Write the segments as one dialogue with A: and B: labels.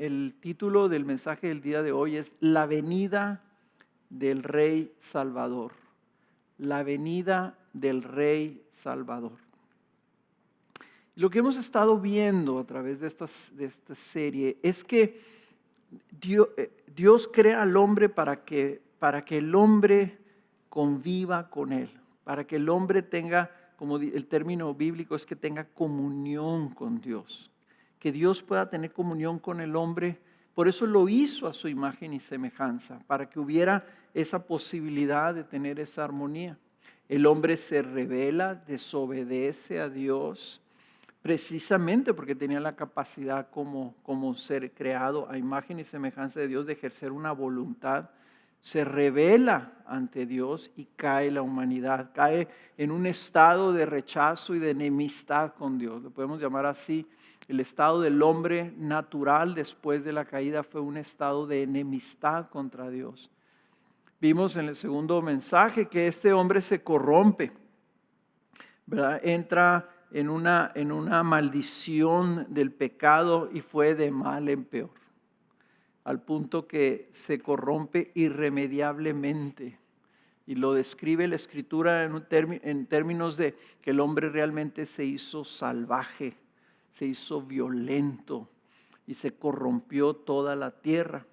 A: el título del mensaje del día de hoy es La venida del Rey Salvador. La venida del Rey Salvador. Lo que hemos estado viendo a través de esta serie es que Dios crea al hombre para que el hombre conviva con Él, para que el hombre tenga, como el término bíblico es que tenga comunión con Dios, que Dios pueda tener comunión con el hombre. Por eso lo hizo a su imagen y semejanza, para que hubiera esa posibilidad de tener esa armonía. El hombre se rebela, desobedece a Dios, precisamente porque tenía la capacidad como ser creado a imagen y semejanza de Dios de ejercer una voluntad. Se rebela ante Dios y cae la humanidad, cae en un estado de rechazo y de enemistad con Dios. Lo podemos llamar así. El estado del hombre natural después de la caída fue un estado de enemistad contra Dios. Vimos en el segundo mensaje que este hombre se corrompe, ¿verdad? Entra en una maldición del pecado y fue de mal en peor, al punto que se corrompe irremediablemente. Y lo describe la Escritura en términos de que el hombre realmente se hizo salvaje, se hizo violento y se corrompió toda la tierra.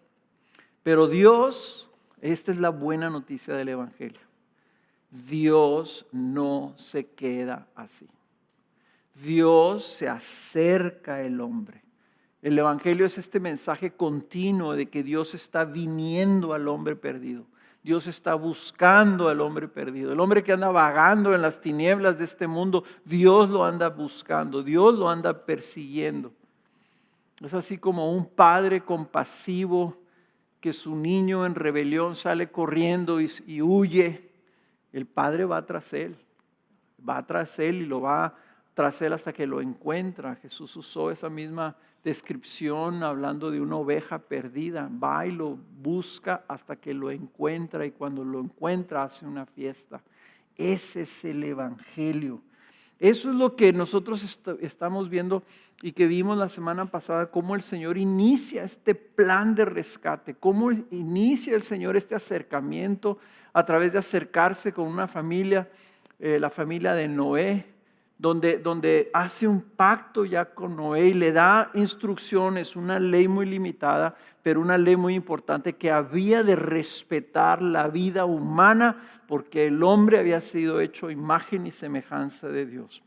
A: Pero Dios, esta es la buena noticia del Evangelio, Dios no se queda así. Dios se acerca al hombre. El Evangelio es este mensaje continuo de que Dios está viniendo al hombre perdido. Dios está buscando al hombre perdido. El hombre que anda vagando en las tinieblas de este mundo, Dios lo anda buscando, Dios lo anda persiguiendo. Es así como un padre compasivo que su niño en rebelión sale corriendo y huye. El padre va tras él y lo va tras él hasta que lo encuentra. Jesús usó esa misma descripción hablando de una oveja perdida. Va y lo busca hasta que lo encuentra, y cuando lo encuentra hace una fiesta. Ese es el Evangelio. Eso es lo que nosotros estamos viendo y que vimos la semana pasada, cómo el Señor inicia este plan de rescate, cómo inicia el Señor este acercamiento a través de acercarse con una familia, la familia de Noé, donde hace un pacto ya con Noé y le da instrucciones, una ley muy limitada, pero una ley muy importante, que había de respetar la vida humana porque el hombre había sido hecho a imagen y semejanza de Dios.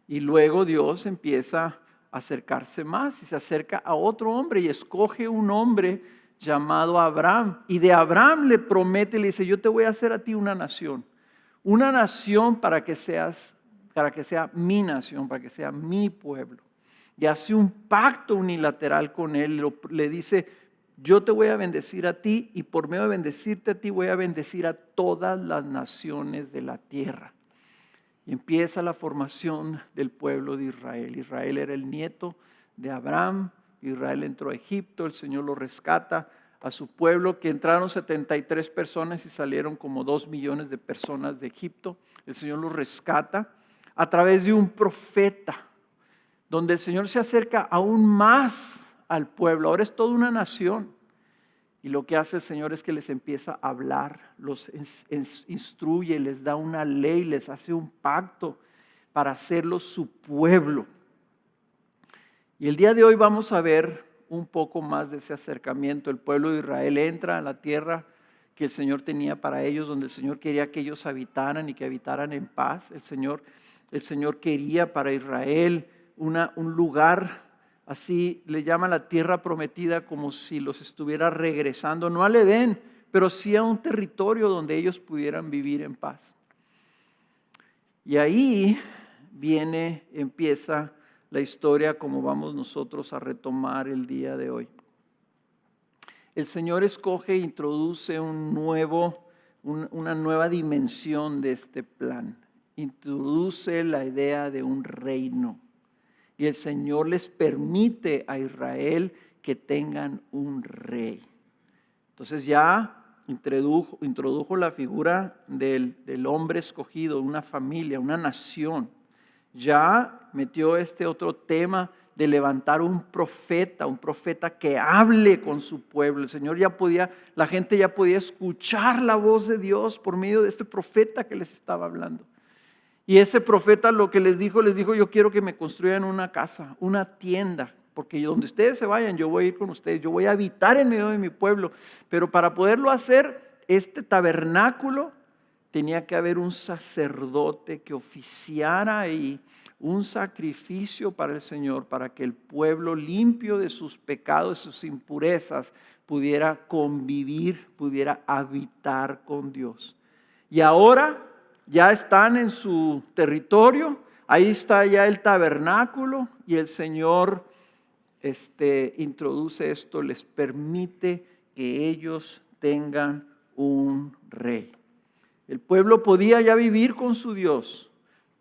A: Y luego Dios empieza a acercarse más y se acerca a otro hombre y escoge un hombre llamado Abraham. Y de Abraham le promete, le dice: yo te voy a hacer a ti una nación para que sea mi nación, para que sea mi pueblo. Y hace un pacto unilateral con él, le dice: yo te voy a bendecir a ti, y por medio de bendecirte a ti voy a bendecir a todas las naciones de la tierra. Y empieza la formación del pueblo de Israel. Israel era el nieto de Abraham. Israel entró a Egipto, el Señor lo rescata a su pueblo, que entraron 73 personas y salieron como 2 millones de personas de Egipto. El Señor los rescata a través de un profeta, donde el Señor se acerca aún más al pueblo. Ahora es toda una nación. Y lo que hace el Señor es que les empieza a hablar, los instruye, les da una ley, les hace un pacto para hacerlos su pueblo. Y el día de hoy vamos a ver un poco más de ese acercamiento. El pueblo de Israel entra a la tierra que el Señor tenía para ellos, donde el Señor quería que ellos habitaran y que habitaran en paz. El Señor quería para Israel un lugar, así le llama la tierra prometida, como si los estuviera regresando, no al Edén, pero sí a un territorio donde ellos pudieran vivir en paz. Y ahí empieza la historia como vamos nosotros a retomar el día de hoy. El Señor escoge e introduce una nueva dimensión de este plan. Introduce la idea de un reino. Y el Señor les permite a Israel que tengan un rey. Entonces ya introdujo la figura del hombre escogido, una familia, una nación. Ya metió este otro tema de levantar un profeta que hable con su pueblo. El Señor la gente ya podía escuchar la voz de Dios por medio de este profeta que les estaba hablando. Y ese profeta lo que les dijo, yo quiero que me construyan una casa, una tienda, porque donde ustedes se vayan, yo voy a ir con ustedes, yo voy a habitar en medio de mi pueblo. Pero para poderlo hacer, este tabernáculo, tenía que haber un sacerdote que oficiara ahí un sacrificio para el Señor, para que el pueblo limpio de sus pecados, sus impurezas, pudiera convivir, pudiera habitar con Dios. Y ahora ya están en su territorio, ahí está ya el tabernáculo y el Señor introduce esto, les permite que ellos tengan un rey. El pueblo podía ya vivir con su Dios,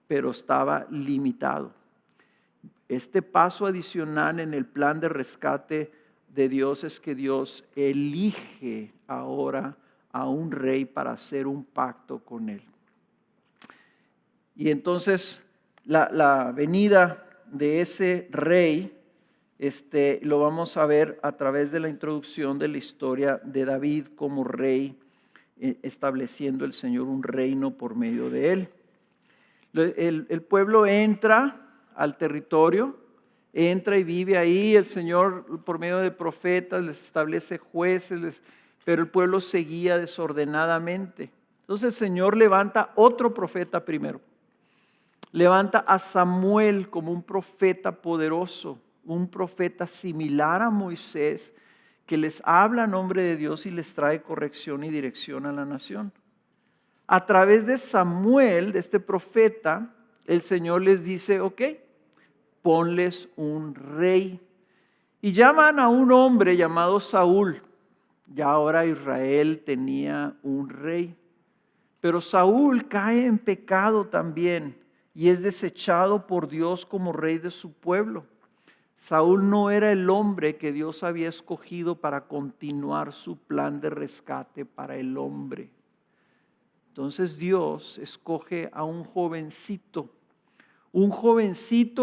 A: pero estaba limitado. Este paso adicional en el plan de rescate de Dios es que Dios elige ahora a un rey para hacer un pacto con él. Y entonces la venida de ese rey lo vamos a ver a través de la introducción de la historia de David como rey, estableciendo el Señor un reino por medio de él. El pueblo entra al territorio, entra y vive ahí. El Señor por medio de profetas les establece jueces, pero el pueblo seguía desordenadamente. Entonces el Señor levanta otro profeta primero. Levanta a Samuel como un profeta poderoso, un profeta similar a Moisés, que les habla en nombre de Dios y les trae corrección y dirección a la nación. A través de Samuel, de este profeta, el Señor les dice, ok, ponles un rey. Y llaman a un hombre llamado Saúl. Ya ahora Israel tenía un rey. Pero Saúl cae en pecado también y es desechado por Dios como rey de su pueblo. Saúl no era el hombre que Dios había escogido para continuar su plan de rescate para el hombre. Entonces Dios escoge a un jovencito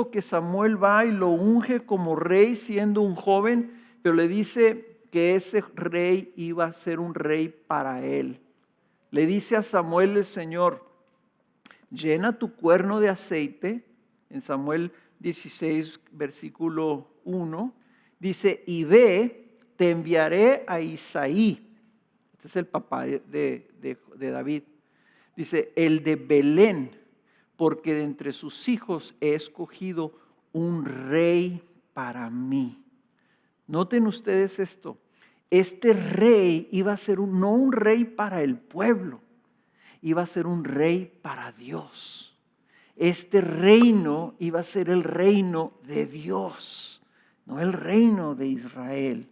A: que Samuel va y lo unge como rey siendo un joven, pero le dice que ese rey iba a ser un rey para él. Le dice a Samuel el Señor, llena tu cuerno de aceite, en Samuel 16, versículo 1, dice, y ve, te enviaré a Isaí. Este es el papá de David. Dice, el de Belén, porque de entre sus hijos he escogido un rey para mí. Noten ustedes esto. Este rey iba a ser no un rey para el pueblo, iba a ser un rey para Dios. Este reino iba a ser el reino de Dios, no el reino de Israel.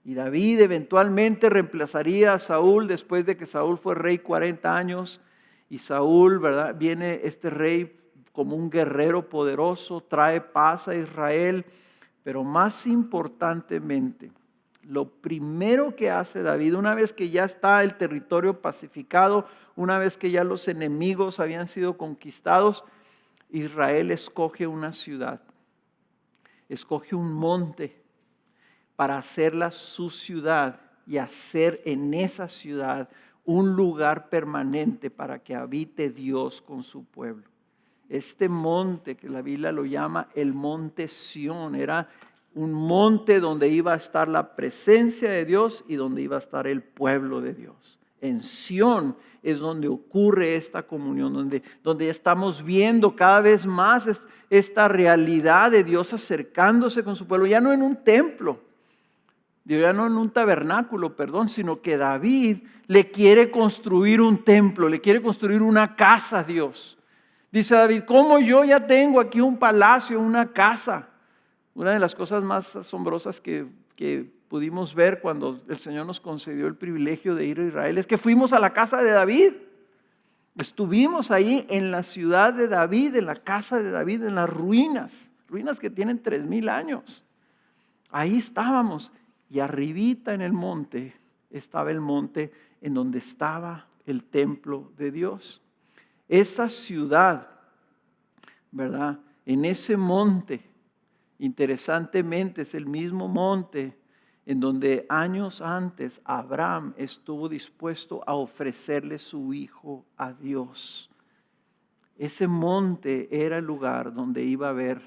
A: Y David eventualmente reemplazaría a Saúl después de que Saúl fue rey 40 años. Y Saúl, ¿verdad? Viene este rey como un guerrero poderoso, trae paz a Israel. Pero más importantemente, lo primero que hace David, una vez que ya está el territorio pacificado, una vez que ya los enemigos habían sido conquistados, Israel escoge una ciudad, escoge un monte para hacerla su ciudad y hacer en esa ciudad un lugar permanente para que habite Dios con su pueblo. Este monte que la Biblia lo llama el monte Sión, era un monte donde iba a estar la presencia de Dios y donde iba a estar el pueblo de Dios. En Sión es donde ocurre esta comunión, donde estamos viendo cada vez más esta realidad de Dios acercándose con su pueblo, ya no en un templo, ya no en un tabernáculo, sino que David le quiere construir un templo, le quiere construir una casa a Dios. Dice David, ¿cómo yo ya tengo aquí un palacio, una casa? Una de las cosas más asombrosas que pudimos ver cuando el Señor nos concedió el privilegio de ir a Israel es que fuimos a la casa de David. Estuvimos ahí en la ciudad de David, en la casa de David, en las ruinas que tienen 3000 años. Ahí estábamos y arribita en el monte estaba el monte en donde estaba el templo de Dios. Esa ciudad, ¿verdad? En ese monte Interesantemente, es el mismo monte en donde años antes Abraham estuvo dispuesto a ofrecerle su hijo a Dios. Ese monte era el lugar donde iba a haber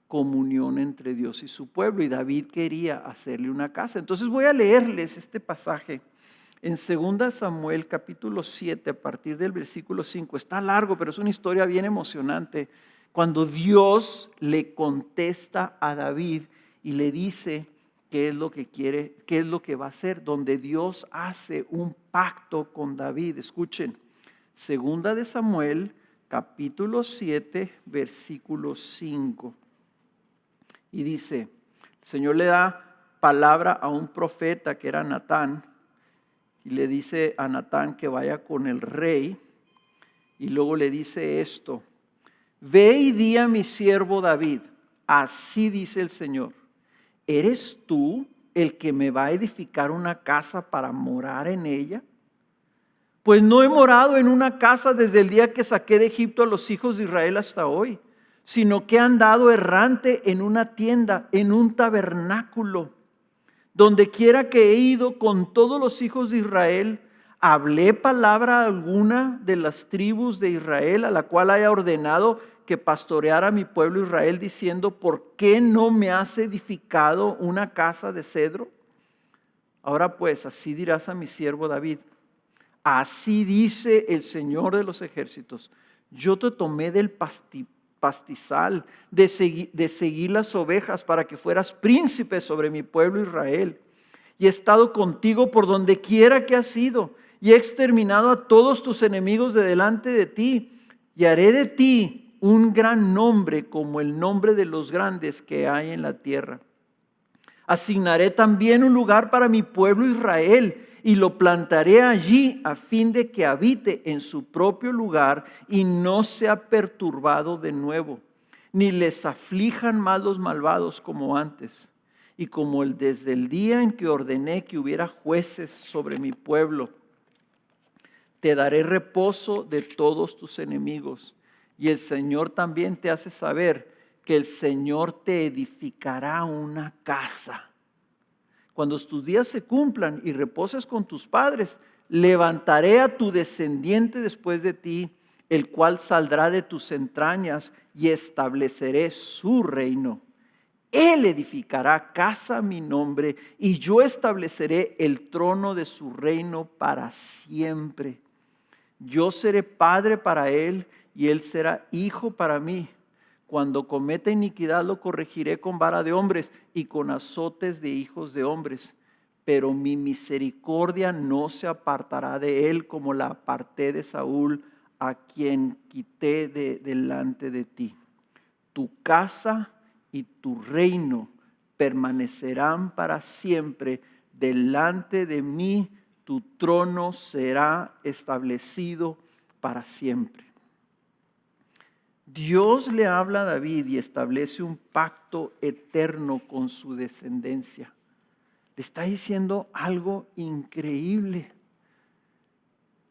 A: comunión entre Dios y su pueblo, y David quería hacerle una casa. Entonces voy a leerles este pasaje en 2 Samuel capítulo 7 a partir del versículo 5. Está largo, pero es una historia bien emocionante, cuando Dios le contesta a David y le dice qué es lo que quiere, qué es lo que va a hacer, donde Dios hace un pacto con David. Escuchen, 2 Samuel capítulo 7 versículo 5. Y dice, el Señor le da palabra a un profeta que era Natán, y le dice a Natán que vaya con el rey, y luego le dice esto: ve y di a mi siervo David, así dice el Señor, ¿eres tú el que me va a edificar una casa para morar en ella? Pues no he morado en una casa desde el día que saqué de Egipto a los hijos de Israel hasta hoy, sino que he andado errante en una tienda, en un tabernáculo. Donde quiera que he ido con todos los hijos de Israel, hablé palabra alguna de las tribus de Israel, a la cual haya ordenado que pastoreara a mi pueblo Israel, diciendo, ¿por qué no me has edificado una casa de cedro? Ahora pues, así dirás a mi siervo David, así dice el Señor de los ejércitos, yo te tomé del pastizal, de seguir las ovejas para que fueras príncipe sobre mi pueblo Israel. Y he estado contigo por donde quiera que has ido, y he exterminado a todos tus enemigos de delante de ti, y haré de ti un gran nombre como el nombre de los grandes que hay en la tierra. Asignaré también un lugar para mi pueblo Israel, y lo plantaré allí a fin de que habite en su propio lugar y no sea perturbado de nuevo, ni les aflijan más los malvados como antes, y como desde el día en que ordené que hubiera jueces sobre mi pueblo. Te daré reposo de todos tus enemigos, y el Señor también te hace saber que el Señor te edificará una casa. Cuando tus días se cumplan y reposes con tus padres, levantaré a tu descendiente después de ti, el cual saldrá de tus entrañas, y estableceré su reino. Él edificará casa a mi nombre, y yo estableceré el trono de su reino para siempre. Yo seré padre para él, y él será hijo para mí. Cuando cometa iniquidad lo corregiré con vara de hombres y con azotes de hijos de hombres. Pero mi misericordia no se apartará de él como la aparté de Saúl, a quien quité de delante de ti. Tu casa y tu reino permanecerán para siempre delante de mí. Tu trono será establecido para siempre. Dios le habla a David y establece un pacto eterno con su descendencia. Le está diciendo algo increíble.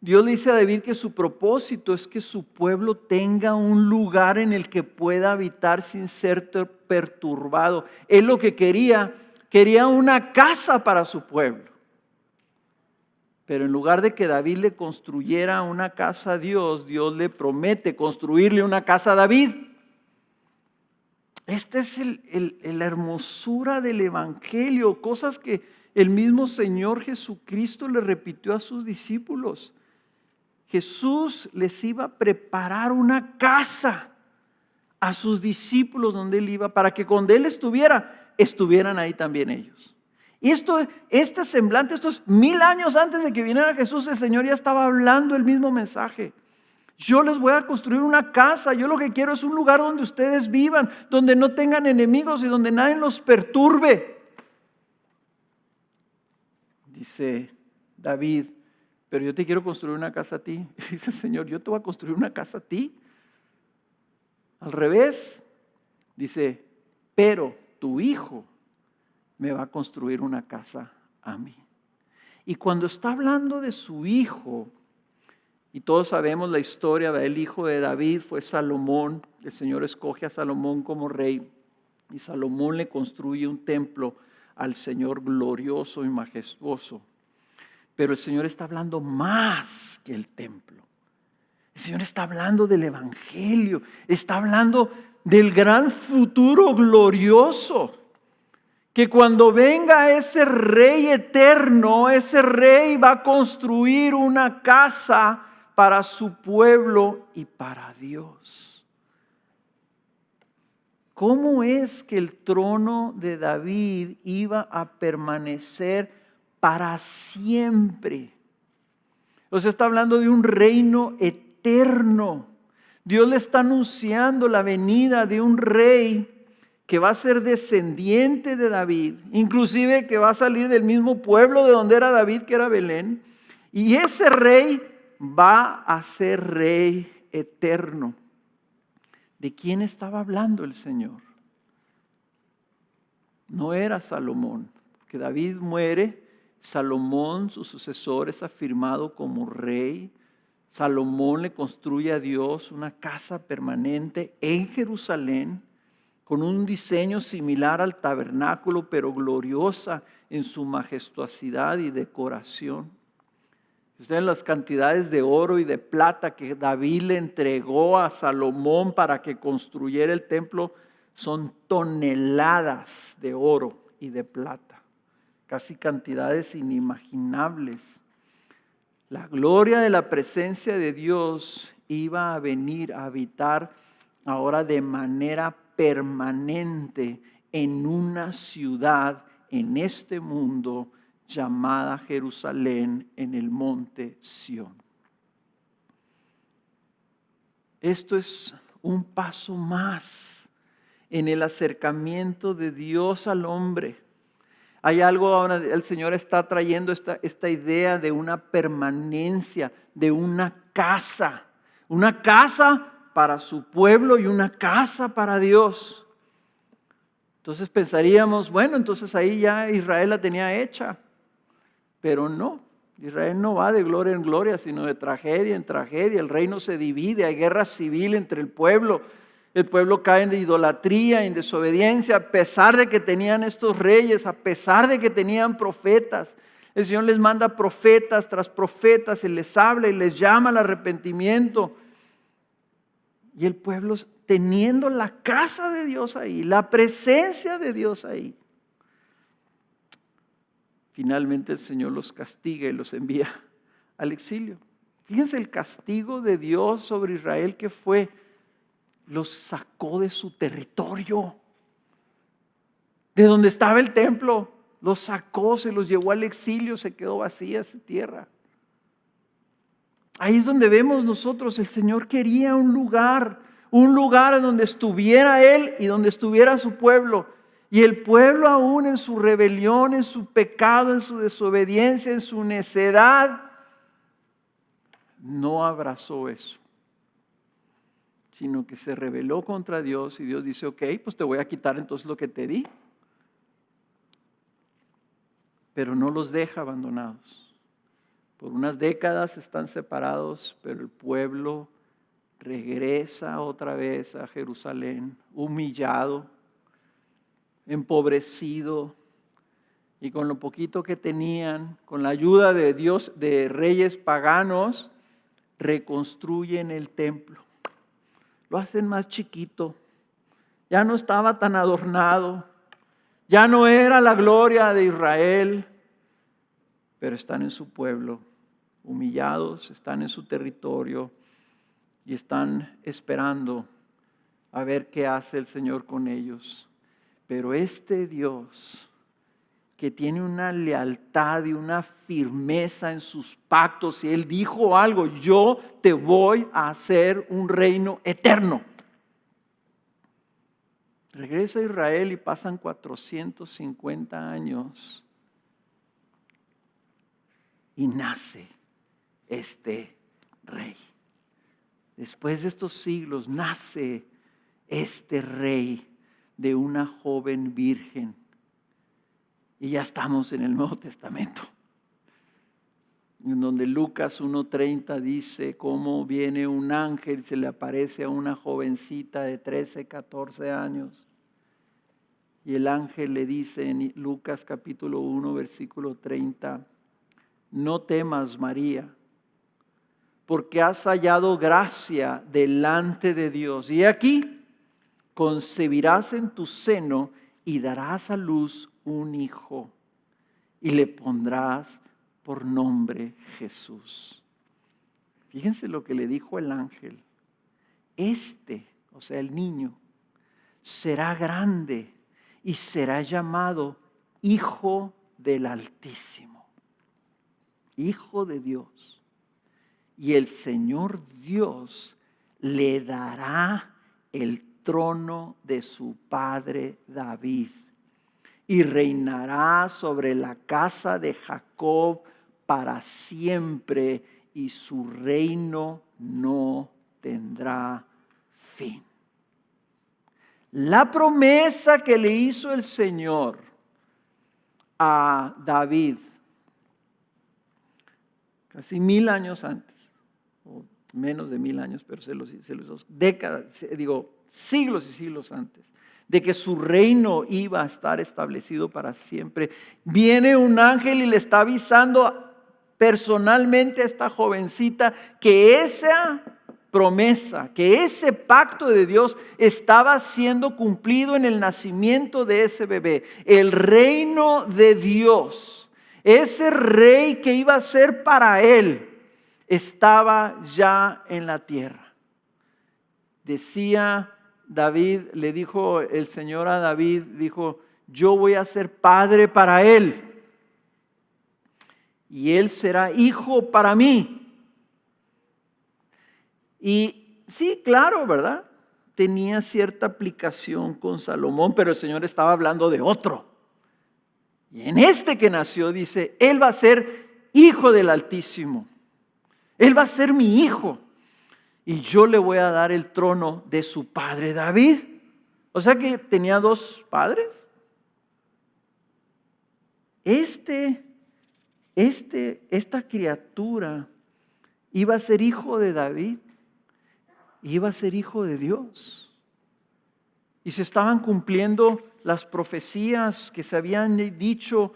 A: Dios le dice a David que su propósito es que su pueblo tenga un lugar en el que pueda habitar sin ser perturbado. Él lo que quería una casa para su pueblo. Pero en lugar de que David le construyera una casa a Dios, Dios le promete construirle una casa a David. Esta es la hermosura del Evangelio, cosas que el mismo Señor Jesucristo le repitió a sus discípulos. Jesús les iba a preparar una casa a sus discípulos donde Él iba, para que donde Él estuvieran ahí también ellos. Y este semblante, estos 1000 años antes de que viniera Jesús, el Señor ya estaba hablando el mismo mensaje. Yo les voy a construir una casa, yo lo que quiero es un lugar donde ustedes vivan, donde no tengan enemigos y donde nadie los perturbe. Dice David, pero yo te quiero construir una casa a ti. Dice el Señor, yo te voy a construir una casa a ti. Al revés, dice, pero tu hijo me va a construir una casa a mí. Y cuando está hablando de su hijo, y todos sabemos la historia, el hijo de David fue Salomón, el Señor escoge a Salomón como rey. Y Salomón le construye un templo al Señor glorioso y majestuoso. Pero el Señor está hablando más que el templo. El Señor está hablando del Evangelio, está hablando del gran futuro glorioso. Que cuando venga ese Rey eterno, ese Rey va a construir una casa para su pueblo y para Dios. ¿Cómo es que el trono de David iba a permanecer para siempre? O sea, está hablando de un reino eterno. Dios le está anunciando la venida de un rey que va a ser descendiente de David, inclusive que va a salir del mismo pueblo de donde era David, que era Belén. Y ese rey va a ser rey eterno. ¿De quién estaba hablando el Señor? No era Salomón, porque David muere, Salomón, su sucesor, es afirmado como rey. Salomón le construye a Dios una casa permanente en Jerusalén, con un diseño similar al tabernáculo, pero gloriosa en su majestuosidad y decoración. Ustedes las cantidades de oro y de plata que David le entregó a Salomón para que construyera el templo son toneladas de oro y de plata, casi cantidades inimaginables. La gloria de la presencia de Dios iba a venir a habitar ahora de manera permanente en una ciudad en este mundo llamada Jerusalén en el monte Sión. Esto es un paso más en el acercamiento de Dios al hombre. Hay algo ahora, el Señor está trayendo esta idea de una permanencia, de una casa para su pueblo y una casa para Dios. Entonces pensaríamos, bueno, entonces ahí ya Israel la tenía hecha. Pero no, Israel no va de gloria en gloria, sino de tragedia en tragedia. El reino se divide, hay guerra civil entre el pueblo cae en idolatría, en desobediencia, a pesar de que tenían estos reyes, a pesar de que tenían profetas. El Señor les manda profetas tras profetas, y les habla y les llama al arrepentimiento. Y el pueblo teniendo la casa de Dios ahí, la presencia de Dios ahí. Finalmente el Señor los castiga y los envía al exilio. Fíjense el castigo de Dios sobre Israel que fue, los sacó de su territorio, de donde estaba el templo, los sacó, se los llevó al exilio, se quedó vacía esa tierra. Ahí es donde vemos nosotros, el Señor quería un lugar en donde estuviera Él y donde estuviera su pueblo. Y el pueblo aún en su rebelión, en su pecado, en su desobediencia, en su necedad, no abrazó eso, sino que se rebeló contra Dios y Dios dice, ok, pues te voy a quitar entonces lo que te di. Pero no los deja abandonados. Por unas décadas están separados, pero el pueblo regresa otra vez a Jerusalén, humillado, empobrecido, y con lo poquito que tenían, con la ayuda de Dios, de reyes paganos, reconstruyen el templo. Lo hacen más chiquito, ya no estaba tan adornado, ya no era la gloria de Israel, pero están en su pueblo, humillados, están en su territorio y están esperando a ver qué hace el Señor con ellos. Pero este Dios, que tiene una lealtad y una firmeza en sus pactos, y Él dijo algo, yo te voy a hacer un reino eterno. Regresa a Israel y pasan 450 años y nace este rey. Después de estos siglos nace este rey de una joven virgen. Y ya estamos en el Nuevo Testamento, en donde Lucas 1:30 dice cómo viene un ángel, se le aparece a una jovencita de 13, 14 años Y el ángel le dice en Lucas capítulo 1, versículo 30, no temas, María, porque has hallado gracia delante de Dios. Y aquí concebirás en tu seno y darás a luz un hijo y le pondrás por nombre Jesús. Fíjense lo que le dijo el ángel. O sea, el niño, será grande y será llamado Hijo del Altísimo, Hijo de Dios. Y el Señor Dios le dará el trono de su padre David y reinará sobre la casa de Jacob para siempre y su reino no tendrá fin. La promesa que le hizo el Señor a David casi 1000 años antes, o menos de 1000 años, pero se los décadas, siglos y siglos antes, de que su reino iba a estar establecido para siempre. Viene un ángel y le está avisando personalmente a esta jovencita que esa promesa, que ese pacto de Dios estaba siendo cumplido en el nacimiento de ese bebé. El reino de Dios, ese rey que iba a ser para él, estaba ya en la tierra. Decía David, le dijo el Señor a David, dijo, yo voy a ser padre para él y él será hijo para mí. Y sí, claro, ¿verdad? Tenía cierta aplicación con Salomón, pero el Señor estaba hablando de otro. Y en este que nació, dice, él va a ser hijo del Altísimo. Él va a ser mi hijo. Y yo le voy a dar el trono de su padre David. O sea que tenía 2 padres. Esta criatura iba a ser hijo de David. Iba a ser hijo de Dios. Y se estaban cumpliendo las profecías que se habían dicho,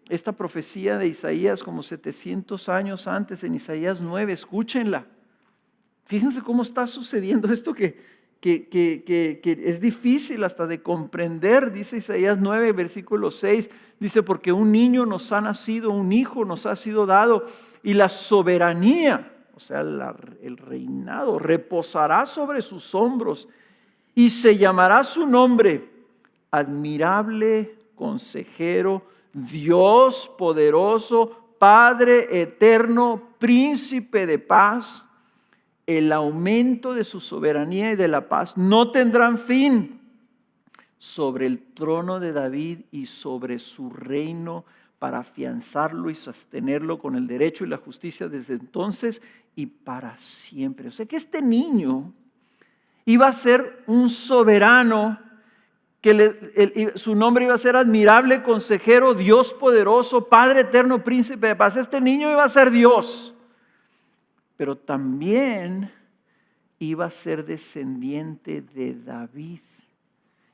A: esta profecía de Isaías como 700 años antes, en Isaías 9, escúchenla. Fíjense cómo está sucediendo esto que es difícil hasta de comprender. Dice Isaías 9, versículo 6, dice, porque un niño nos ha nacido, un hijo nos ha sido dado, y la soberanía, o sea, el reinado, reposará sobre sus hombros, y se llamará su nombre, admirable consejero, Dios poderoso, Padre eterno, príncipe de paz. El aumento de su soberanía y de la paz no tendrán fin sobre el trono de David y sobre su reino, para afianzarlo y sostenerlo con el derecho y la justicia desde entonces y para siempre. O sea que este niño iba a ser un soberano, que su nombre iba a ser admirable consejero, Dios poderoso, Padre eterno, príncipe de paz. Este niño iba a ser Dios, pero también iba a ser descendiente de David.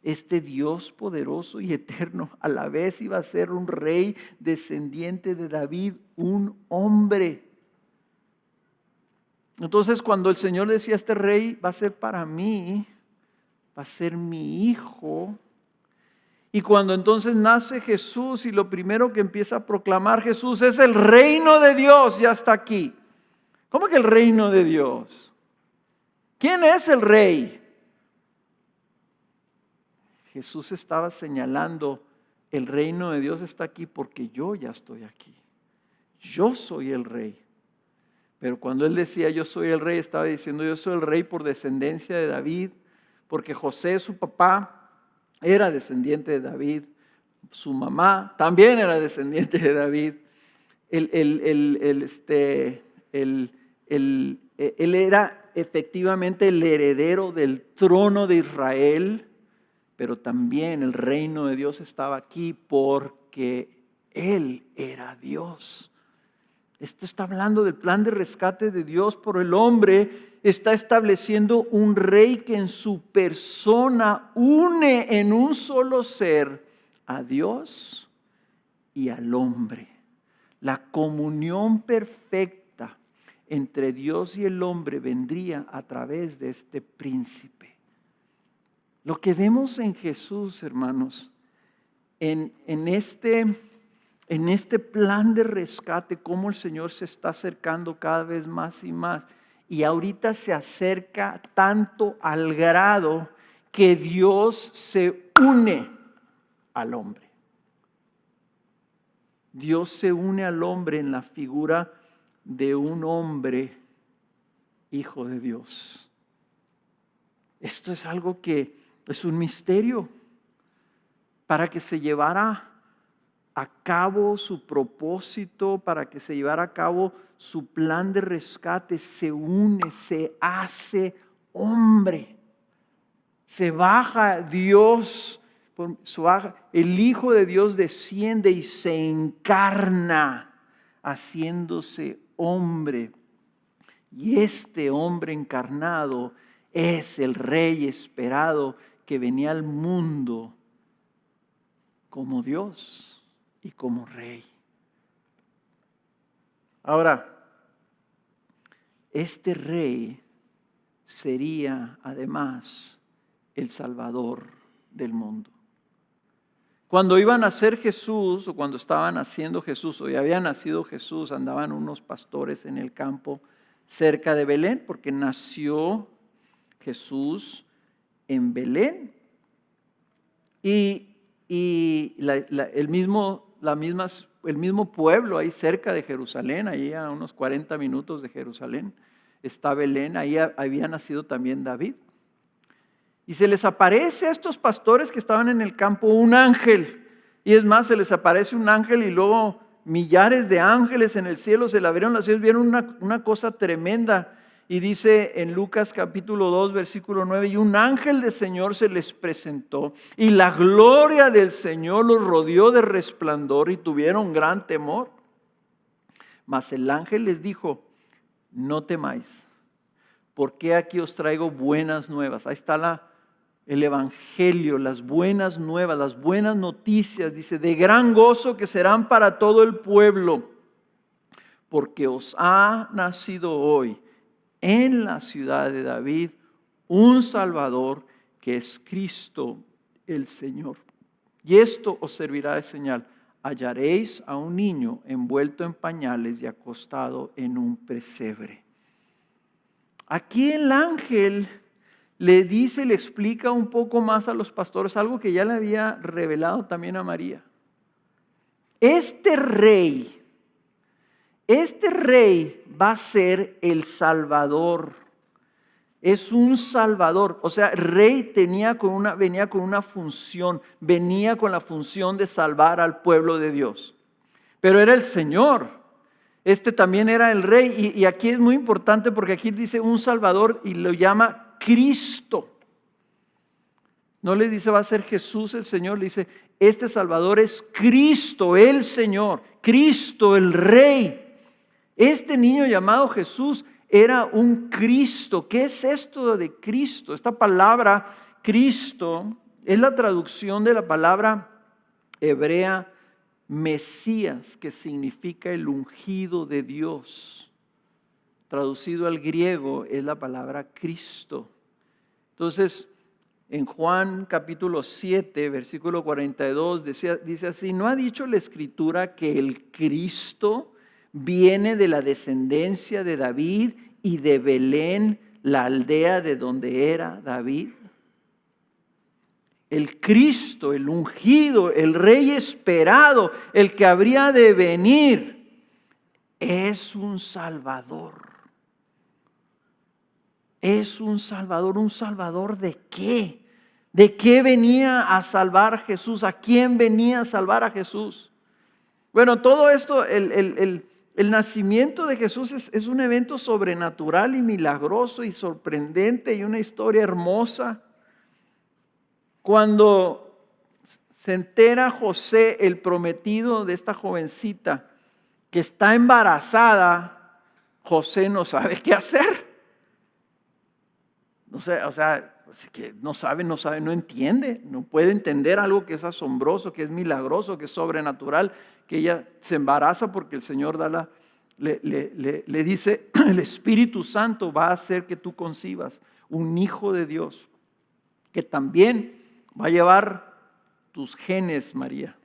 A: Este Dios poderoso y eterno a la vez iba a ser un rey descendiente de David, un hombre. Entonces, cuando el Señor decía, este rey va a ser para mí, va a ser mi hijo. Y cuando entonces nace Jesús y lo primero que empieza a proclamar Jesús es el reino de Dios, ya está aquí. ¿Cómo que el reino de Dios? ¿Quién es el rey? Jesús estaba señalando, el reino de Dios está aquí porque yo ya estoy aquí. Yo soy el rey. Pero cuando él decía yo soy el rey, estaba diciendo yo soy el rey por descendencia de David, porque José, su papá, era descendiente de David. Su mamá también era descendiente de David. Él era efectivamente el heredero del trono de Israel, pero también el reino de Dios estaba aquí porque Él era Dios. Esto está hablando del plan de rescate de Dios por el hombre. Está estableciendo un rey que en su persona une en un solo ser a Dios y al hombre. La comunión perfecta entre Dios y el hombre vendría a través de este príncipe. Lo que vemos en Jesús, hermanos, en este plan de rescate, cómo el Señor se está acercando cada vez más y más. Y ahorita se acerca tanto al grado que Dios se une al hombre. Dios se une al hombre en la figura de un hombre, hijo de Dios. Esto es algo que es un misterio. Para que se llevara a cabo su propósito, para que se llevara a cabo su plan de rescate, se une, se hace hombre. Se baja Dios, el Hijo de Dios desciende y se encarna, haciéndose hombre. Y este hombre encarnado es el Rey esperado que venía al mundo como Dios y como Rey. Ahora, este Rey sería además el Salvador del mundo. Cuando iba a nacer Jesús, o cuando estaba naciendo Jesús, o ya había nacido Jesús, andaban unos pastores en el campo cerca de Belén, porque nació Jesús en Belén. Y el mismo pueblo ahí cerca de Jerusalén, ahí a unos 40 minutos de Jerusalén, está Belén, ahí había nacido también David. Y se les aparece a estos pastores que estaban en el campo un ángel. Y es más, se les aparece un ángel y luego millares de ángeles en el cielo se le abrieron las ojos, vieron una cosa tremenda. Y dice en Lucas capítulo 2, versículo 9, y un ángel del Señor se les presentó, y la gloria del Señor los rodeó de resplandor y tuvieron gran temor. Mas el ángel les dijo, no temáis, porque aquí os traigo buenas nuevas. Ahí está el evangelio, las buenas nuevas, las buenas noticias, dice, de gran gozo que serán para todo el pueblo, porque os ha nacido hoy en la ciudad de David un Salvador que es Cristo el Señor. Y esto os servirá de señal. Hallaréis a un niño envuelto en pañales y acostado en un pesebre. Aquí el ángel le explica un poco más a los pastores, algo que ya le había revelado también a María. Este rey va a ser el Salvador. Es un Salvador. O sea, rey venía con una función, venía con la función de salvar al pueblo de Dios. Pero era el Señor. Este también era el rey. Y aquí es muy importante porque aquí dice un Salvador y lo llama Cristo. No le dice va a ser Jesús el Señor, le dice este Salvador es Cristo el Señor, Cristo el Rey. Este niño llamado Jesús era un Cristo. ¿Qué es esto de Cristo? Esta palabra Cristo es la traducción de la palabra hebrea Mesías, que significa el ungido de Dios. Traducido al griego es la palabra Cristo. Entonces, en Juan capítulo 7, versículo 42, dice así, ¿no ha dicho la Escritura que el Cristo viene de la descendencia de David y de Belén, la aldea de donde era David? El Cristo, el ungido, el Rey esperado, el que habría de venir, es un Salvador. Es un Salvador ¿de qué? ¿De qué venía a salvar a Jesús? ¿A quién venía a salvar a Jesús? Bueno, todo esto, el nacimiento de Jesús es un evento sobrenatural y milagroso y sorprendente y una historia hermosa. Cuando se entera José, el prometido de esta jovencita, que está embarazada, José no sabe qué hacer. No sé, o sea, que no sabe, no entiende, no puede entender algo que es asombroso, que es milagroso, que es sobrenatural, que ella se embaraza porque el Señor le dice, el Espíritu Santo va a hacer que tú concibas un hijo de Dios, que también va a llevar tus genes, María.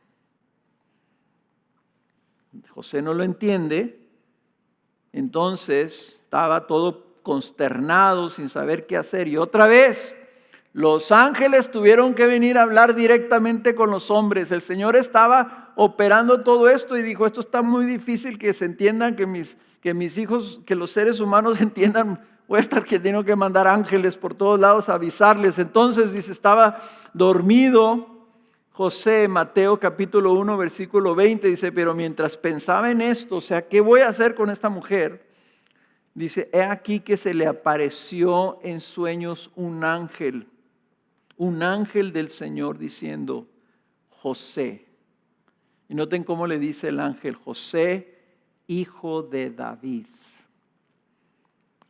A: José no lo entiende, entonces estaba todo consternado, sin saber qué hacer. Y otra vez, los ángeles tuvieron que venir a hablar directamente con los hombres. El Señor estaba operando todo esto y dijo, esto está muy difícil que se entiendan, que mis hijos, que los seres humanos entiendan. Voy a estar que tengo que mandar ángeles por todos lados a avisarles. Entonces dice, estaba dormido José, Mateo capítulo 1, versículo 20, dice, pero mientras pensaba en esto, o sea, ¿qué voy a hacer con esta mujer? Dice, he aquí que se le apareció en sueños un ángel del Señor diciendo, José. Y noten cómo le dice el ángel, José, hijo de David.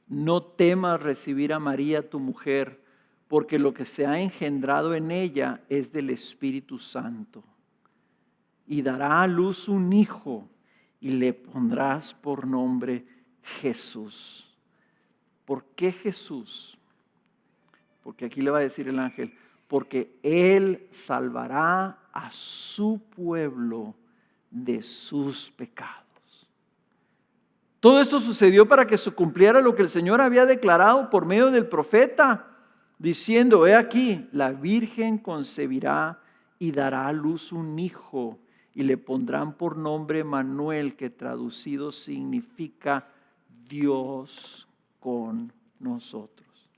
A: No temas recibir a María tu mujer, porque lo que se ha engendrado en ella es del Espíritu Santo. Y dará a luz un hijo y le pondrás por nombre Jesús. ¿Por qué Jesús? Porque aquí le va a decir el ángel, porque Él salvará a su pueblo de sus pecados. Todo esto sucedió para que se cumpliera lo que el Señor había declarado por medio del profeta, diciendo, he aquí, la Virgen concebirá y dará a luz un hijo y le pondrán por nombre Manuel, que traducido significa Dios con nosotros.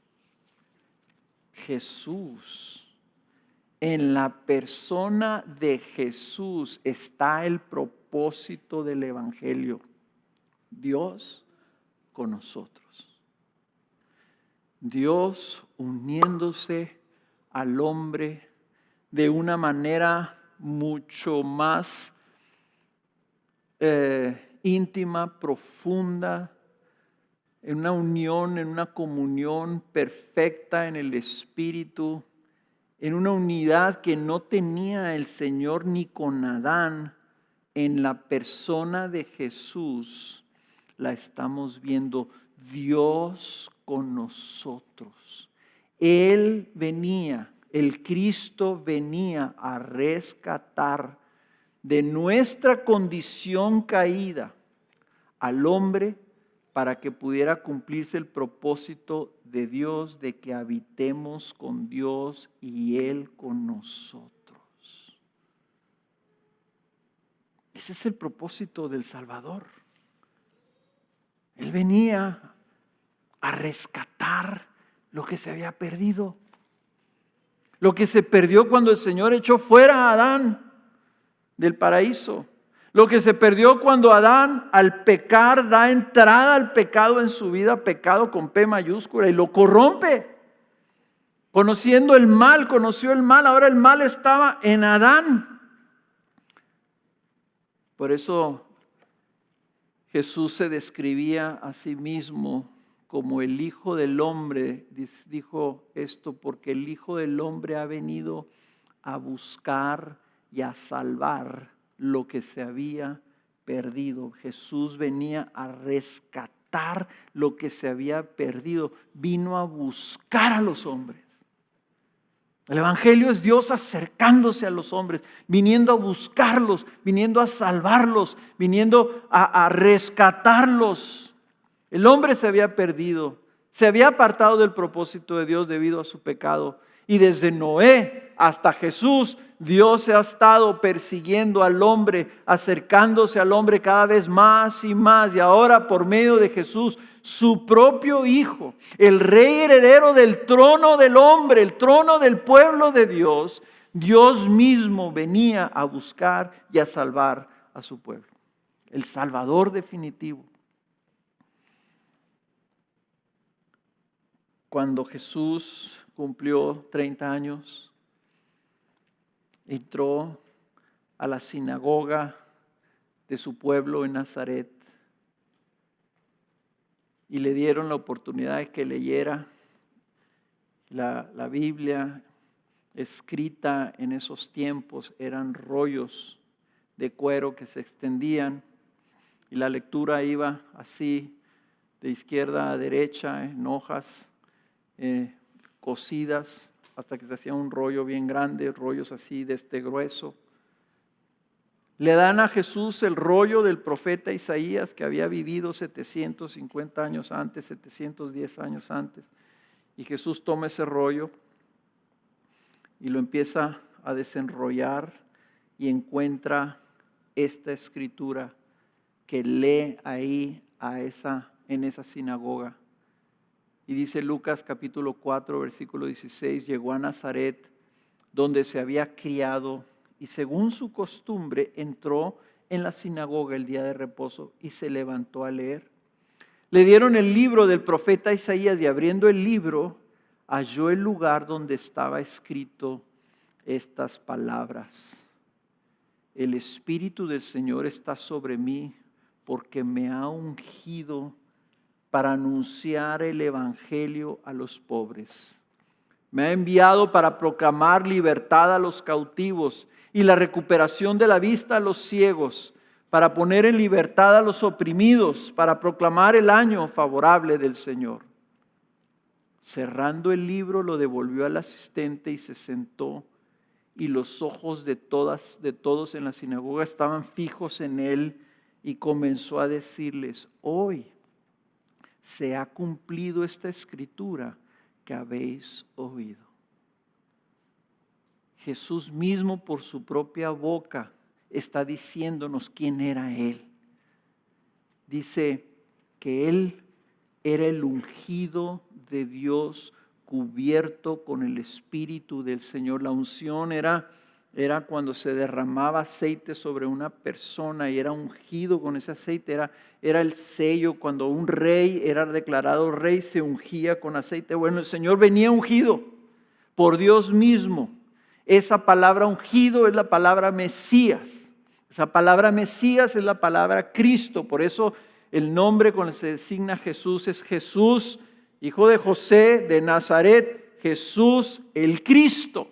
A: Jesús, en la persona de Jesús está el propósito del Evangelio. Dios con nosotros. Dios uniéndose al hombre de una manera mucho más íntima, profunda, en una unión, en una comunión perfecta en el Espíritu, en una unidad que no tenía el Señor ni con Adán. En la persona de Jesús la estamos viendo, Dios con nosotros. Él venía, el Cristo venía a rescatar de nuestra condición caída al hombre para que pudiera cumplirse el propósito de Dios de que habitemos con Dios y Él con nosotros. Ese es el propósito del Salvador. Él venía a rescatar lo que se había perdido. Lo que se perdió cuando el Señor echó fuera a Adán del paraíso. Lo que se perdió cuando Adán al pecar da entrada al pecado en su vida, pecado con P mayúscula, y lo corrompe. Conociendo el mal, conoció el mal, ahora el mal estaba en Adán. Por eso Jesús se describía a sí mismo como el Hijo del Hombre. Dijo esto porque el Hijo del Hombre ha venido a buscar y a salvar lo que se había perdido. Jesús venía a rescatar lo que se había perdido. Vino a buscar a los hombres. El Evangelio es Dios acercándose a los hombres, viniendo a buscarlos, viniendo a salvarlos, viniendo a rescatarlos. El hombre se había perdido, se había apartado del propósito de Dios debido a su pecado. Y desde Noé hasta Jesús, Dios ha estado persiguiendo al hombre, acercándose al hombre cada vez más y más. Y ahora por medio de Jesús, su propio Hijo, el Rey heredero del trono del hombre, el trono del pueblo de Dios, Dios mismo venía a buscar y a salvar a su pueblo. El Salvador definitivo. Cuando Jesús cumplió 30 años, entró a la sinagoga de su pueblo en Nazaret. Y le dieron la oportunidad de que leyera la Biblia escrita en esos tiempos. Eran rollos de cuero que se extendían y la lectura iba así de izquierda a derecha en hojas cosidas hasta que se hacía un rollo bien grande, rollos así de este grueso. Le dan a Jesús el rollo del profeta Isaías, que había vivido 750 años antes, 710 años antes. Y Jesús toma ese rollo y lo empieza a desenrollar y encuentra esta escritura que lee ahí en esa sinagoga. Y dice Lucas capítulo 4, versículo 16, llegó a Nazaret, donde se había criado, y según su costumbre entró en la sinagoga el día de reposo y se levantó a leer. Le dieron el libro del profeta Isaías y abriendo el libro halló el lugar donde estaba escrito estas palabras. El Espíritu del Señor está sobre mí porque me ha ungido para anunciar el evangelio a los pobres. Me ha enviado para proclamar libertad a los cautivos y la recuperación de la vista a los ciegos, para poner en libertad a los oprimidos, para proclamar el año favorable del Señor. Cerrando el libro, lo devolvió al asistente y se sentó, y los ojos de todos en la sinagoga estaban fijos en él, y comenzó a decirles: hoy se ha cumplido esta escritura que habéis oído. Jesús mismo por su propia boca está diciéndonos quién era Él. Dice que Él era el ungido de Dios, cubierto con el Espíritu del Señor. La unción era cuando se derramaba aceite sobre una persona y era ungido con ese aceite. Era el sello. Cuando un rey era declarado rey, se ungía con aceite. Bueno, el Señor venía ungido por Dios mismo. Esa palabra ungido es la palabra Mesías. Esa palabra Mesías es la palabra Cristo. Por eso el nombre con el que se designa Jesús es Jesús, hijo de José de Nazaret, Jesús el Cristo,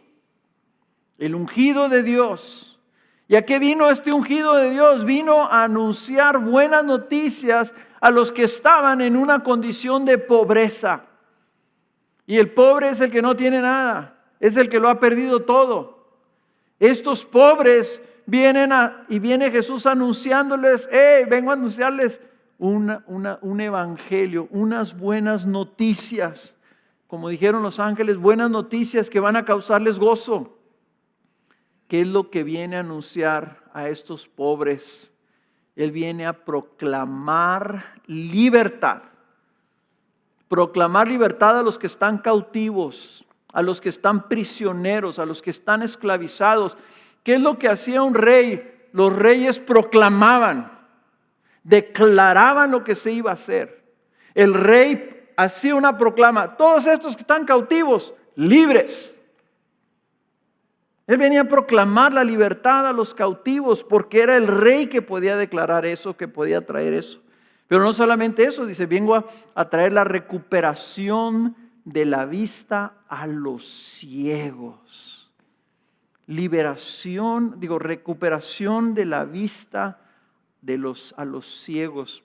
A: el ungido de Dios. ¿Y a qué vino este ungido de Dios? Vino a anunciar buenas noticias a los que estaban en una condición de pobreza. Y el pobre es el que no tiene nada. Es el que lo ha perdido todo. Estos pobres viene Jesús anunciándoles: vengo a anunciarles un evangelio, unas buenas noticias. Como dijeron los ángeles, buenas noticias que van a causarles gozo. ¿Qué es lo que viene a anunciar a estos pobres? Él viene a proclamar libertad. Proclamar libertad a los que están cautivos, a los que están prisioneros, a los que están esclavizados. ¿Qué es lo que hacía un rey? Los reyes proclamaban, declaraban lo que se iba a hacer. El rey hacía una proclama: todos estos que están cautivos, libres. Él venía a proclamar la libertad a los cautivos porque era el rey que podía declarar eso, que podía traer eso. Pero no solamente eso, dice: vengo a traer la recuperación de la vista a los ciegos. Recuperación de la vista a los ciegos.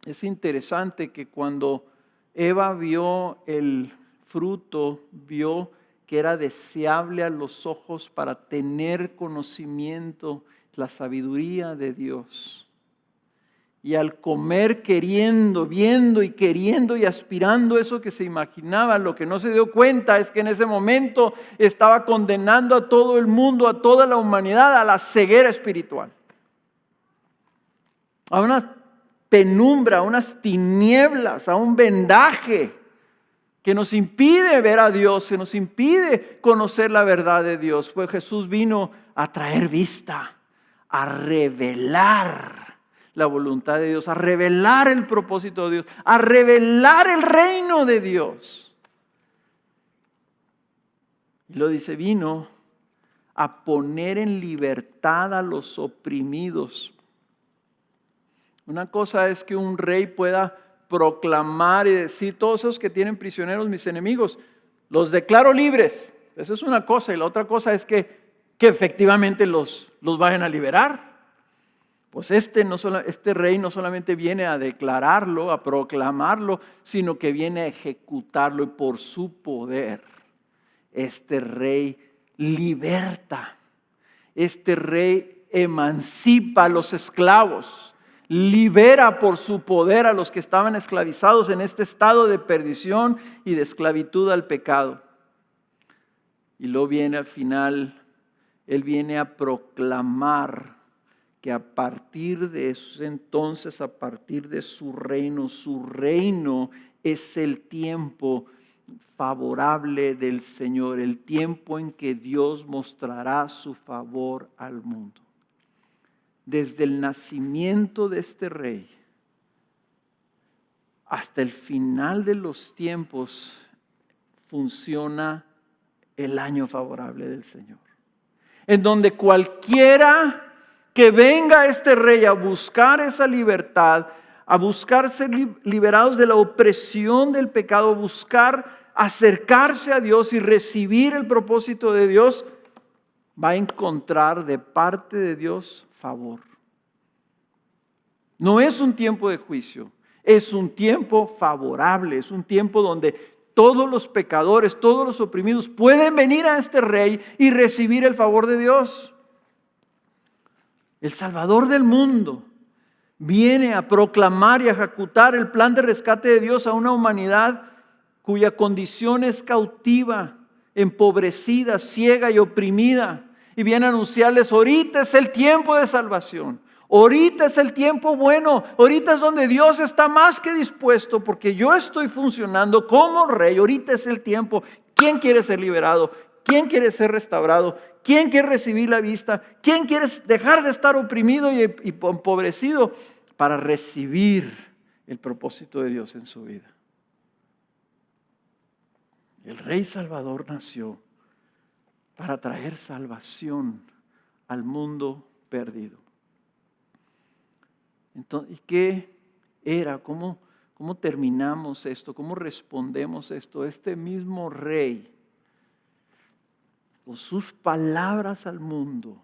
A: Es interesante que cuando Eva vio el fruto, vio que era deseable a los ojos para tener conocimiento, la sabiduría de Dios. Y al comer queriendo, viendo y queriendo y aspirando eso que se imaginaba, lo que no se dio cuenta es que en ese momento estaba condenando a todo el mundo, a toda la humanidad, a la ceguera espiritual. A una penumbra, a unas tinieblas, a un vendaje que nos impide ver a Dios, que nos impide conocer la verdad de Dios. Pues Jesús vino a traer vista, a revelar la voluntad de Dios, a revelar el propósito de Dios, a revelar el reino de Dios. Y lo dice: vino a poner en libertad a los oprimidos. Una cosa es que un rey pueda proclamar y decir: todos esos que tienen prisioneros mis enemigos, los declaro libres. Eso es una cosa. Y la otra cosa es que efectivamente los vayan a liberar. Pues este rey no solamente viene a declararlo, a proclamarlo, sino que viene a ejecutarlo, y por su poder este rey liberta. Este rey emancipa a los esclavos, libera por su poder a los que estaban esclavizados en este estado de perdición y de esclavitud al pecado. Y luego viene al final, Él viene a proclamar que a partir de eso, entonces, a partir de su reino es el tiempo favorable del Señor, el tiempo en que Dios mostrará su favor al mundo. Desde el nacimiento de este rey hasta el final de los tiempos funciona el año favorable del Señor, en donde cualquiera que venga este rey a buscar esa libertad, a buscar ser liberados de la opresión del pecado, buscar acercarse a Dios y recibir el propósito de Dios, va a encontrar de parte de Dios favor. No es un tiempo de juicio, es un tiempo favorable, es un tiempo donde todos los pecadores, todos los oprimidos pueden venir a este rey y recibir el favor de Dios. El Salvador del mundo viene a proclamar y a ejecutar el plan de rescate de Dios a una humanidad cuya condición es cautiva, empobrecida, ciega y oprimida. Y viene a anunciarles: ahorita es el tiempo de salvación. Ahorita es el tiempo bueno. Ahorita es donde Dios está más que dispuesto, porque yo estoy funcionando como rey. Ahorita es el tiempo. ¿Quién quiere ser liberado? ¿Quién quiere ser restaurado? ¿Quién quiere recibir la vista? ¿Quién quiere dejar de estar oprimido y empobrecido para recibir el propósito de Dios en su vida? El Rey Salvador nació para traer salvación al mundo perdido. Entonces, ¿y qué era? ¿Cómo terminamos esto? ¿Cómo respondemos esto? Este mismo Rey, con sus palabras al mundo,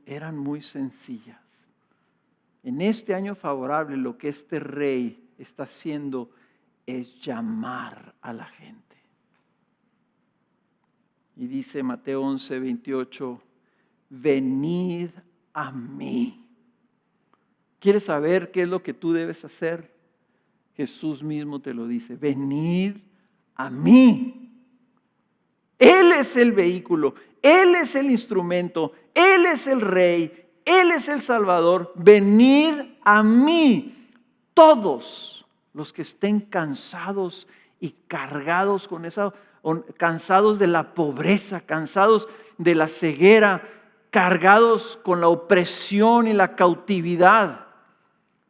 A: eran muy sencillas. En este año favorable, lo que este rey está haciendo es llamar a la gente. Y dice Mateo 11:28, venid a mí. ¿Quieres saber qué es lo que tú debes hacer? Jesús mismo te lo dice: venid a mí. Él es el vehículo, Él es el instrumento, Él es el Rey, Él es el Salvador. Venid a mí, todos los que estén cansados y cargados con cansados de la pobreza, cansados de la ceguera, cargados con la opresión y la cautividad.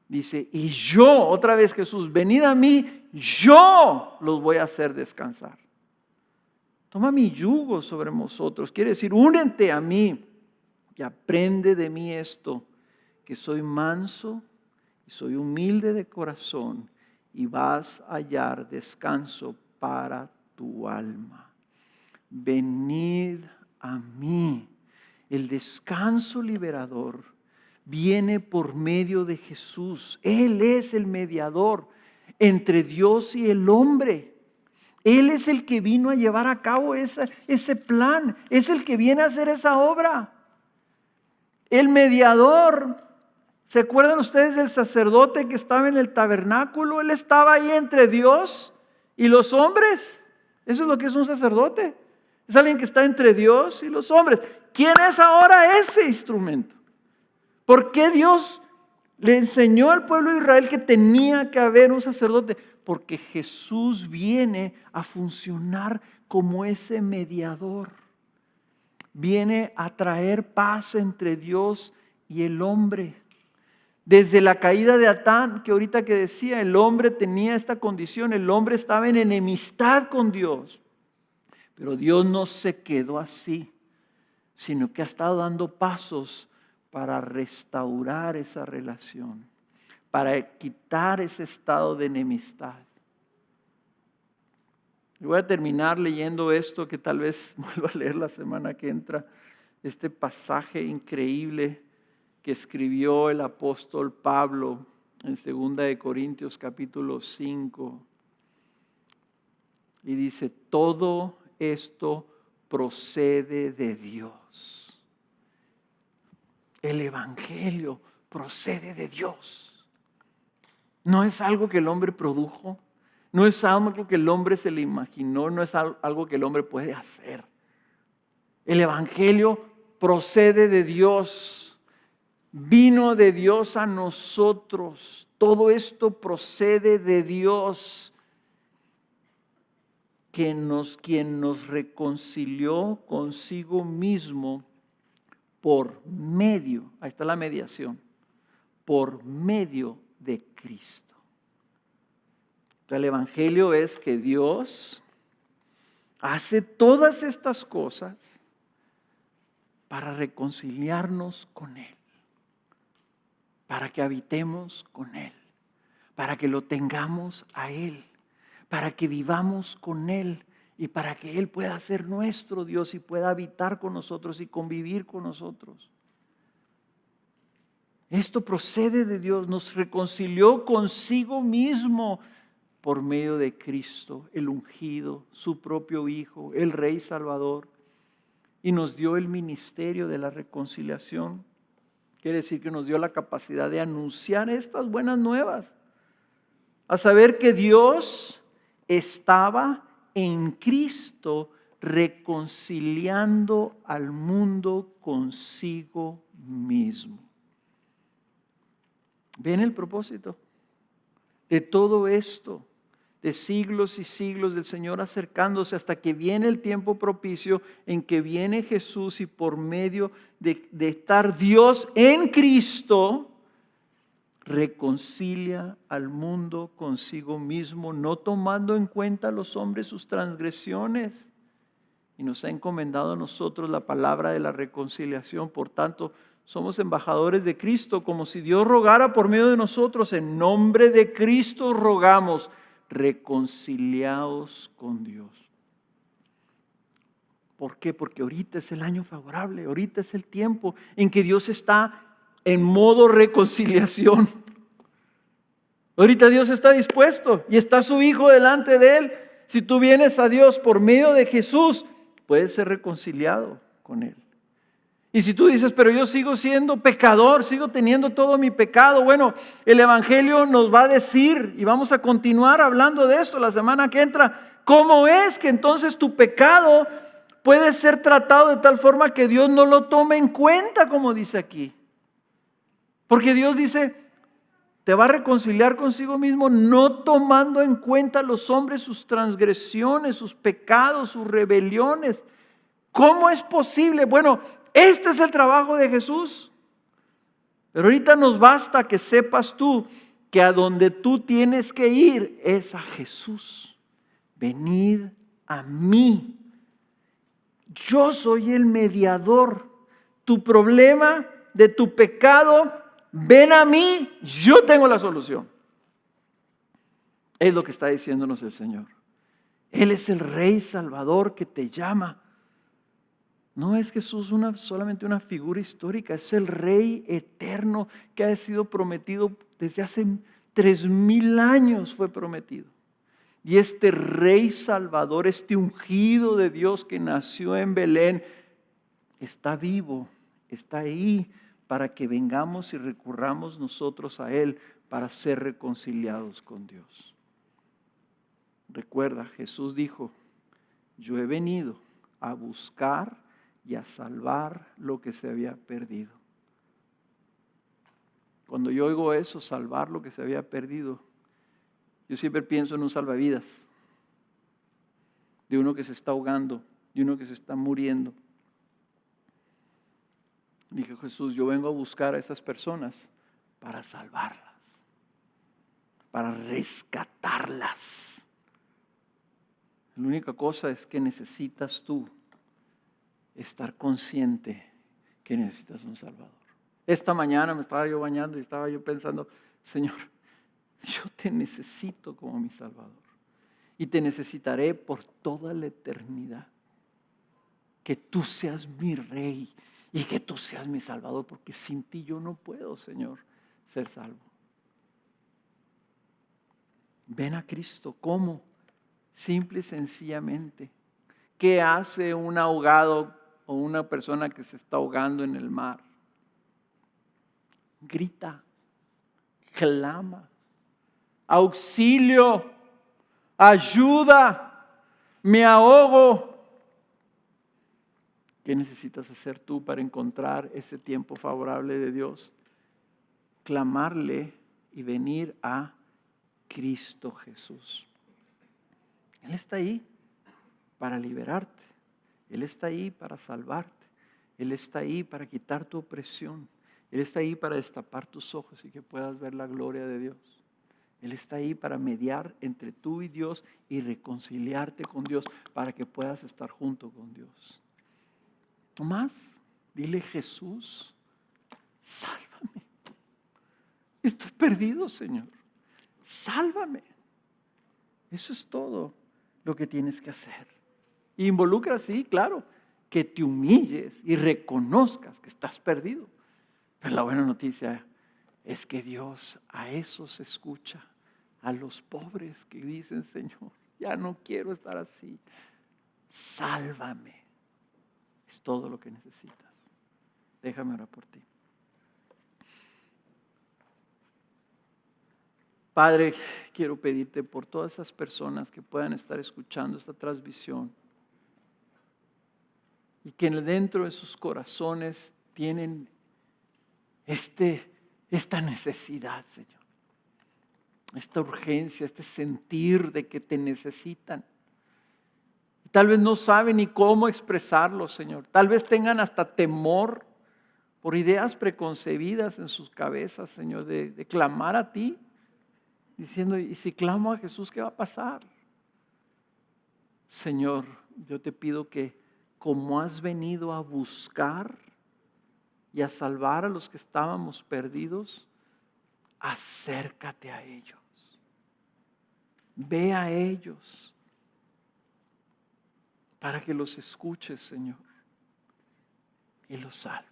A: Dice: y yo, otra vez Jesús, venid a mí, yo los voy a hacer descansar. Toma mi yugo sobre vosotros. Quiere decir, únete a mí y aprende de mí esto, que soy manso y soy humilde de corazón, y vas a hallar descanso para tu alma. Venid a mí. El descanso liberador viene por medio de Jesús. Él es el mediador entre Dios y el hombre. Él es el que vino a llevar a cabo ese plan. Es el que viene a hacer esa obra. El mediador, ¿se acuerdan ustedes del sacerdote que estaba en el tabernáculo? Él estaba ahí entre Dios y los hombres. Eso es lo que es un sacerdote. Es alguien que está entre Dios y los hombres. ¿Quién es ahora ese instrumento? ¿Por qué Dios le enseñó al pueblo de Israel que tenía que haber un sacerdote? Porque Jesús viene a funcionar como ese mediador. Viene a traer paz entre Dios y el hombre. Desde la caída de Adán, que ahorita que decía, el hombre tenía esta condición, el hombre estaba en enemistad con Dios. Pero Dios no se quedó así, sino que ha estado dando pasos para restaurar esa relación, para quitar ese estado de enemistad. Y voy a terminar leyendo esto que tal vez vuelva a leer la semana que entra, este pasaje increíble que escribió el apóstol Pablo en 2 de Corintios capítulo 5. Y dice, todo esto procede de Dios. El evangelio procede de Dios. No es algo que el hombre produjo, no es algo que el hombre se le imaginó, no es algo que el hombre puede hacer. El evangelio procede de Dios, vino de Dios a nosotros. Todo esto procede de Dios, quien nos reconcilió consigo mismo por medio, ahí está la mediación, por medio de Cristo. El evangelio es que Dios hace todas estas cosas para reconciliarnos con Él, para que habitemos con Él, para que lo tengamos a Él, para que vivamos con Él y para que Él pueda ser nuestro Dios y pueda habitar con nosotros y convivir con nosotros. Esto procede de Dios, nos reconcilió consigo mismo por medio de Cristo, el ungido, su propio Hijo, el Rey Salvador, y nos dio el ministerio de la reconciliación. Quiere decir que nos dio la capacidad de anunciar estas buenas nuevas, a saber que Dios estaba en Cristo reconciliando al mundo consigo mismo. ¿Ven el propósito de todo esto? De siglos y siglos del Señor acercándose hasta que viene el tiempo propicio en que viene Jesús y por medio de estar Dios en Cristo, reconcilia al mundo consigo mismo, no tomando en cuenta a los hombres sus transgresiones. Y nos ha encomendado a nosotros la palabra de la reconciliación. Por tanto, somos embajadores de Cristo, como si Dios rogara por medio de nosotros. En nombre de Cristo rogamos, reconciliados con Dios. ¿Por qué? Porque ahorita es el año favorable, ahorita es el tiempo en que Dios está en modo reconciliación. Ahorita Dios está dispuesto y está su Hijo delante de Él. Si tú vienes a Dios por medio de Jesús, puedes ser reconciliado con Él. Y si tú dices, pero yo sigo siendo pecador, sigo teniendo todo mi pecado, bueno, el Evangelio nos va a decir, y vamos a continuar hablando de esto la semana que entra, cómo es que entonces tu pecado puede ser tratado de tal forma que Dios no lo tome en cuenta, como dice aquí. Porque Dios dice, te va a reconciliar consigo mismo, no tomando en cuenta a los hombres sus transgresiones, sus pecados, sus rebeliones. ¿Cómo es posible? Bueno, este es el trabajo de Jesús. Pero ahorita nos basta que sepas tú que a donde tú tienes que ir es a Jesús. Venid a mí. Yo soy el mediador. Tu problema de tu pecado, ven a mí, yo tengo la solución. Es lo que está diciéndonos el Señor. Él es el Rey Salvador que te llama. No es Jesús solamente una figura histórica, es el Rey eterno que ha sido prometido desde hace 3000 años fue prometido. Y este Rey Salvador, este ungido de Dios que nació en Belén, está vivo, está ahí para que vengamos y recurramos nosotros a Él para ser reconciliados con Dios. Recuerda, Jesús dijo, yo he venido a buscar y a salvar lo que se había perdido. Cuando yo oigo eso, salvar lo que se había perdido, yo siempre pienso en un salvavidas, de uno que se está ahogando, de uno que se está muriendo. Dije, Jesús, yo vengo a buscar a esas personas para salvarlas, para rescatarlas. La única cosa es que necesitas tú estar consciente que necesitas un Salvador. Esta mañana me estaba yo bañando y estaba yo pensando, Señor, yo te necesito como mi Salvador y te necesitaré por toda la eternidad. Que tú seas mi Rey y que tú seas mi Salvador, porque sin ti yo no puedo, Señor, ser salvo. Ven a Cristo. ¿Cómo? Simple y sencillamente. ¿Qué hace un ahogado o una persona que se está ahogando en el mar? Grita, clama, auxilio, ayuda, me ahogo. ¿Qué necesitas hacer tú para encontrar ese tiempo favorable de Dios? Clamarle y venir a Cristo Jesús. Él está ahí para liberarte. Él está ahí para salvarte. Él está ahí para quitar tu opresión. Él está ahí para destapar tus ojos y que puedas ver la gloria de Dios. Él está ahí para mediar entre tú y Dios y reconciliarte con Dios para que puedas estar junto con Dios. No más, dile: Jesús, sálvame. Estoy perdido, Señor. Sálvame. Eso es todo lo que tienes que hacer. Y involucra, sí, claro, que te humilles y reconozcas que estás perdido. Pero la buena noticia es que Dios a esos escucha, a los pobres que dicen: Señor, ya no quiero estar así. Sálvame. Es todo lo que necesitas. Déjame orar por ti. Padre, quiero pedirte por todas esas personas que puedan estar escuchando esta transmisión y que dentro de sus corazones tienen esta necesidad, Señor, esta urgencia, este sentir de que te necesitan. Tal vez no saben ni cómo expresarlo, Señor. Tal vez tengan hasta temor por ideas preconcebidas en sus cabezas, Señor, de clamar a ti, diciendo: ¿y si clamo a Jesús, qué va a pasar? Señor, yo te pido que, como has venido a buscar y a salvar a los que estábamos perdidos, acércate a ellos. Ve a ellos para que los escuches, Señor, y los salves.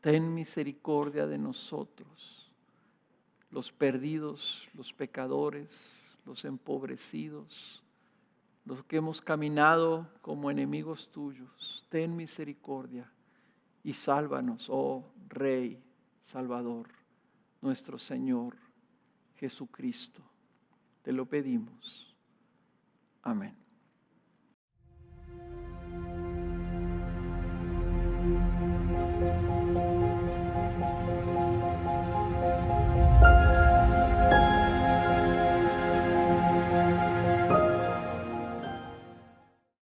A: Ten misericordia de nosotros, los perdidos, los pecadores, los empobrecidos, los que hemos caminado como enemigos tuyos. Ten misericordia y sálvanos, oh Rey Salvador, nuestro Señor Jesucristo. Te lo pedimos. Amén.